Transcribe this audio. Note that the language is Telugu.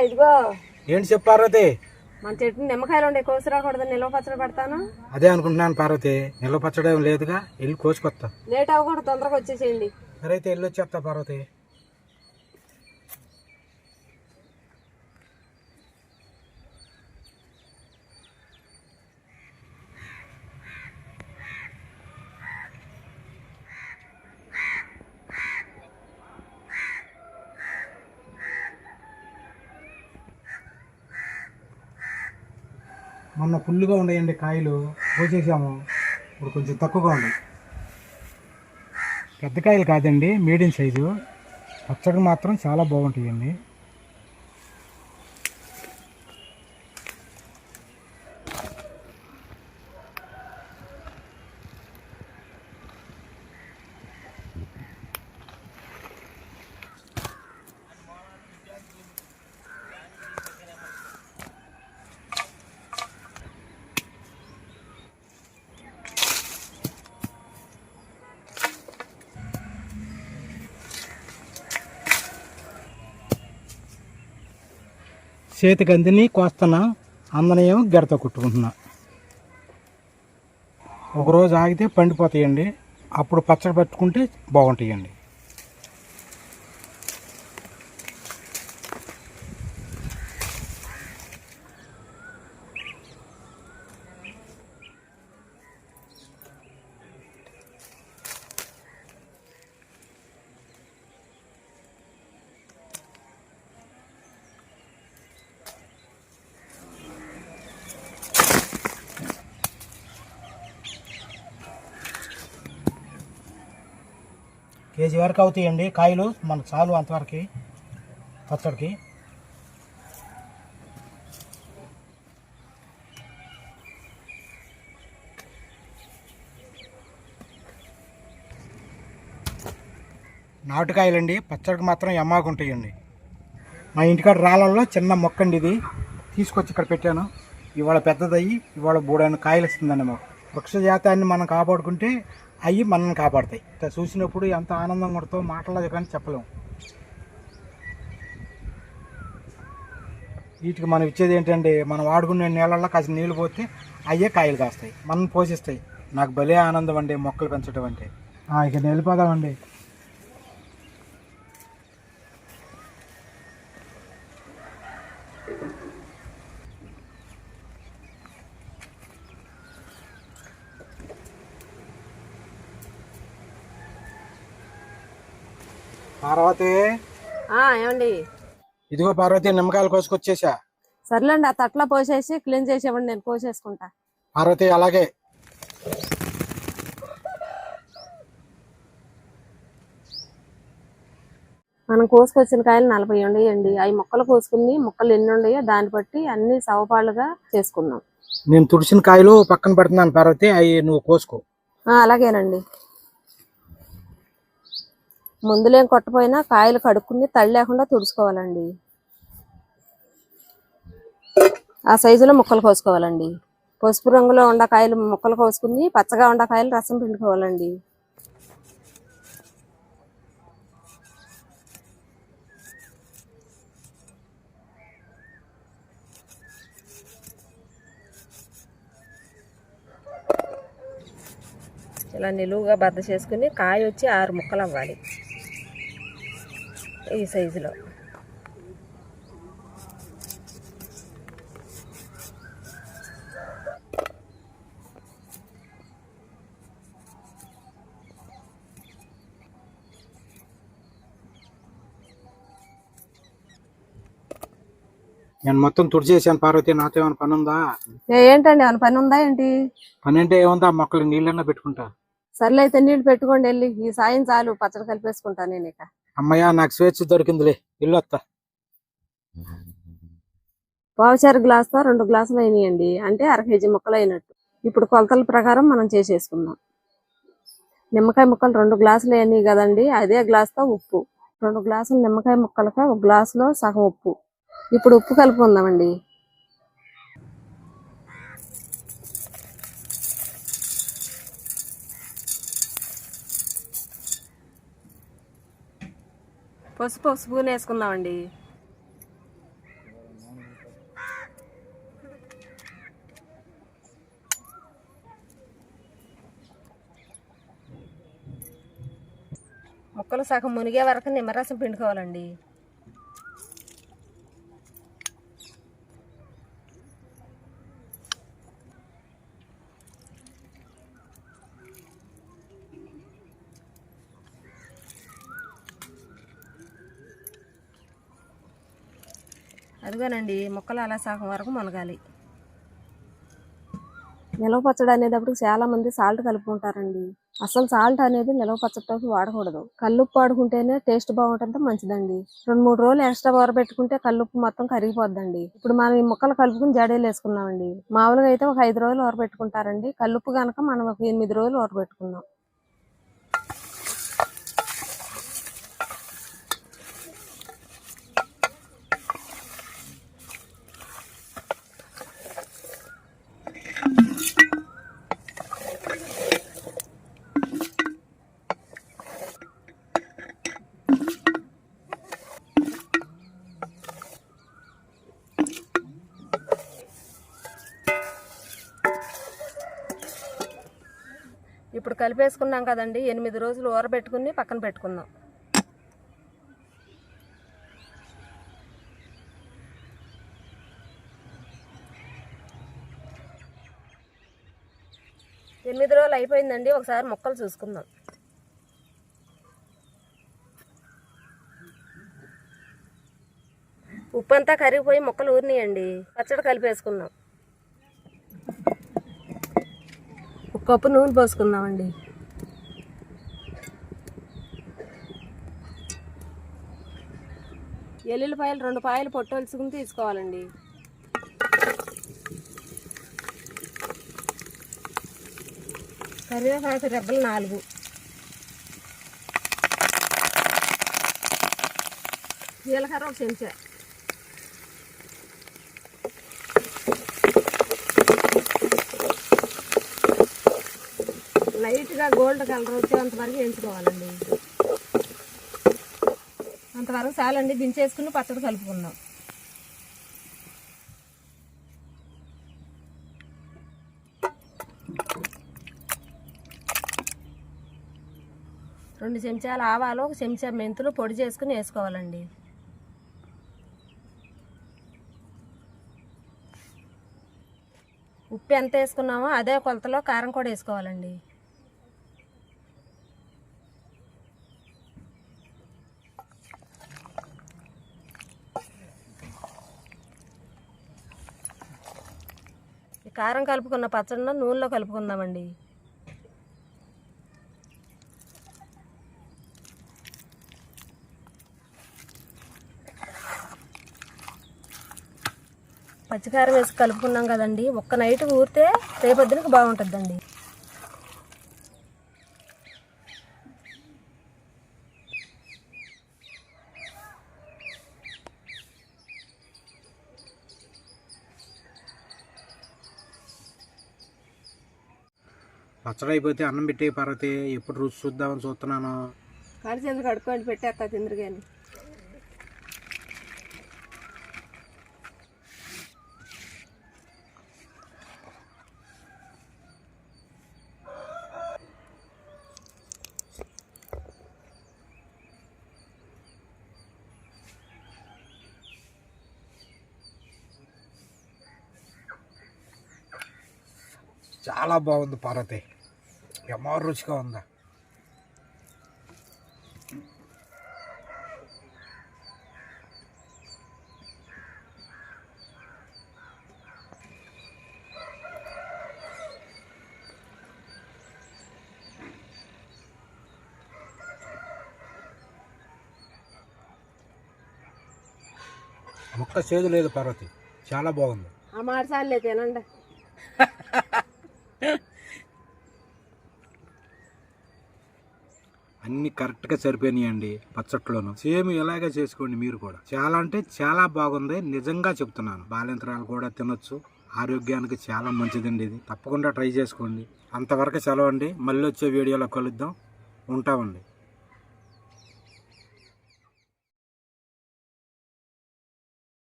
ఇదిగో. ఏంటి చెప్పు పార్వతి? మన చెట్టు నిమ్మకాయలు ఉండే కోసిరాకూడదు, నిల్వ పచ్చడి పెడతాను. అదే అనుకుంటున్నాను పార్వతి, నిల్వ పచ్చడి ఏం లేదుగా, వెళ్ళి కోసుకొస్తా. లేట్ అవ్వకూడదు, తొందరగా వచ్చేసేయండి. సరే అయితే వెళ్ళి వచ్చేస్తా పార్వతి. మొన్న ఫుల్గా ఉన్నాయండి కాయలు, కోసేసాము. ఇప్పుడు కొంచెం తక్కువగా ఉన్నాయి. పెద్ద కాయలు కాదండి, మీడియం సైజు. పచ్చడి మాత్రం చాలా బాగుంటాయండి. చేతికి అందిని కోస్తున్నా, అందనేమో గెడత కుట్టుకుంటున్నా. ఒకరోజు ఆగితే పండిపోతాయండి, అప్పుడు పచ్చడి పట్టుకుంటే బాగుంటాయండి. కేజీ వరకు అవుతాయండి కాయలు, మనకు చాలు అంతవరకు పచ్చడికి. నాటుకాయలండి, పచ్చడికి మాత్రం ఎమ్మాకుంటాయండి. మా ఇంటికాడ రాళ్ళల్లో చిన్న మొక్క అండి, ఇది తీసుకొచ్చి ఇక్కడ పెట్టాను. ఇవాళ పెద్దదయ్యి ఇవాళ బూడైన కాయలు ఇస్తుందండి. మాకు వృక్ష జాతాన్ని మనం కాపాడుకుంటే అవి మనల్ని కాపాడతాయి. చూసినప్పుడు ఎంత ఆనందంగా ఉంటుందో మాటలు కానీ చెప్పలేము. వీటికి మనం ఇచ్చేది ఏంటంటే, మనం వాడుకునే నీళ్ళల్లో కాసిన నీళ్ళు పోతే అయ్యే కాయలు కాస్తాయి, మనం పోషిస్తాయి. నాకు భలే ఆనందం అండి మొక్కలు పెంచడం అంటే. ఇక వెళ్ళిపోదామండి. పార్వతి, ఏమండి? ఇదిగో పార్వతి, నిమ్మకాయలు కోసుకొచ్చేసా. సర్లేండి, ఆ తట్లో పోసేసి క్లీన్ చేసేవ్వండి, నేను కోసేసుకుంటా. పార్వతి అలాగే. మనం కోసుకొచ్చిన కాయలు 40 ఉండేయండి. అవి మొక్కలు కోసుకుని మొక్కలు ఎన్ని ఉండయో దాన్ని బట్టి అన్ని సవపాలుగా చేసుకున్నాం. నేను తుడిసిన కాయలు పక్కన పెడుతున్నాను పార్వతి, అవి నువ్వు కోసుకో. అలాగేనండి. ముందులేం కొట్టపోయినా కాయలు కడుక్కుని తడి లేకుండా తుడుచుకోవాలండి. ఆ సైజులో ముక్కలు కోసుకోవాలండి. పసుపు రంగులో ఉండ కాయలు ముక్కలు కోసుకుని పచ్చగా ఉండ కాయలు రసం పిండుకోవాలండి. ఇలా నిలువుగా బద్ద చేసుకుని కాయ వచ్చి 6 ముక్కలు అవ్వాలి ఈ సైజులో. నేను మొత్తం తుడిచేసాను పార్వతి, నాతో ఏమైనా పని ఉందా? ఏంటండి, ఏమైనా పని ఉందా ఏంటి? పని అంటే ఏముందా, మొక్కలు నీళ్ళన్నా పెట్టుకుంటా. సర్లే అయితే నీళ్ళు పెట్టుకోండి, వెళ్ళి ఈ సాయం చాలు, పచ్చడి కలిపేసుకుంటా నేను. ఇక అమ్మయ్య, నాకు స్వేచ్ఛ దొరికిందిలే, ఇల్లు వస్తా. పావుచారు గ్లాస్తో 2 గ్లాసులు అయినాయండి, అంటే 1/2 కేజీ ముక్కలు అయినట్టు. ఇప్పుడు కొలతల ప్రకారం మనం చేసేసుకుందాం. నిమ్మకాయ ముక్కలు 2 గ్లాసులు అయినాయి కదండి, అదే గ్లాస్తో ఉప్పు. 2 గ్లాసులు నిమ్మకాయ ముక్కలకి 1 గ్లాసులో సగం ఉప్పు. ఇప్పుడు ఉప్పు కలుపుకుందామండి. పసుపు స్పూన్ వేసుకుందామండి. ముక్కలు సగం మునిగే వరకు నిమ్మరసం పిండుకోవాలండి. అదిగోనండి ముక్కలు అలా సగం వరకు మునగాలి. నిలవ పచ్చడి అనేటప్పుడు చాలా మంది సాల్ట్ కలుపుకుంటారండి. అసలు సాల్ట్ అనేది నిలవ పచ్చడికి వాడకూడదు. కల్లుప్పు వాడుకుంటేనే టేస్ట్ బాగుంటుందో మంచిదండి. 2-3 రోజులు ఎక్స్ట్రా ఊరబెట్టుకుంటే కల్లుప్పు మొత్తం కరిగిపోద్దండి. ఇప్పుడు మనం ఈ ముక్కలు కలుపుకుని జడేలు వేసుకున్నామండి. మామూలుగా అయితే ఒక 5 రోజులు ఊరబెట్టుకుంటారండి. కల్లుప్పు కనుక మనం ఒక 8 రోజులు ఊరబెట్టుకున్నాం. ఇప్పుడు కలిపేసుకున్నాం కదండి, 8 రోజులు ఊరబెట్టుకుని పక్కన పెట్టుకుందాం. ఎనిమిది రోజులు అయిపోయిందండి. ఒకసారి ముక్కలు చూసుకుందాం. ఉప్పు అంతా కరిగిపోయి ముక్కలు ఊరినాయండి. పచ్చడి కలిపేసుకుందాం. 1 కప్పు నూనె పోసుకుందామండి. ఎల్లుల్లిపాయలు 2 పాయలు పొట్టు వలుసుకుని తీసుకోవాలండి. కరివేపాకు రెబ్బలు 4, జీలకర్ర 1 చెంచా, లైట్గా గోల్డ్ కలర్ వచ్చేంత వరకు వేయించుకోవాలండి. అంతవరకు చాలండి. దించేసుకుని పచ్చడి కలుపుకుందాం. రెండు చెంచాల ఆవాలు, 1 చెంచా మెంతులు పొడి చేసుకుని వేసుకోవాలండి. ఉప్పు ఎంత వేసుకున్నామో అదే కొలతలో కారం కూడా వేసుకోవాలండి. ఈ కారం కలుపుకున్న పచ్చడిని నూనెలో కలుపుకుందామండి. పచ్చికారం వేసి కలుపుకున్నాం కదండి. ఒక్క నైట్ ఊరితే రేపొద్దునకి బాగుంటుందండి. పచ్చడి అయిపోతే అన్నం పెట్టే పార్వతి. ఎప్పుడు రుచి చూద్దామని చూస్తున్నాను. కాడి చేతులు కడుక్కోండి, పెట్టేస్తా తిందరు కానీ. చాలా బాగుంది పార్వతి. ఎమ్మో రుచిగా ఉందా. ముక్క చేదు లేదు పార్వతి, చాలా బాగుంది. ఆ మాట చాలే తినండి. అన్ని కరెక్ట్గా సరిపోయినాయండి పచ్చట్లోను. సేమ్ ఇలాగే చేసుకోండి మీరు కూడా. చాలా అంటే చాలా బాగుంది, నిజంగా చెప్తున్నాను. బాలింతరాలు కూడా తినొచ్చు, ఆరోగ్యానికి చాలా మంచిదండి ఇది. తప్పకుండా ట్రై చేసుకోండి. అంతవరకు సెలవు అండి. మళ్ళీ వచ్చే వీడియోలో కలుద్దాం. ఉంటామండి.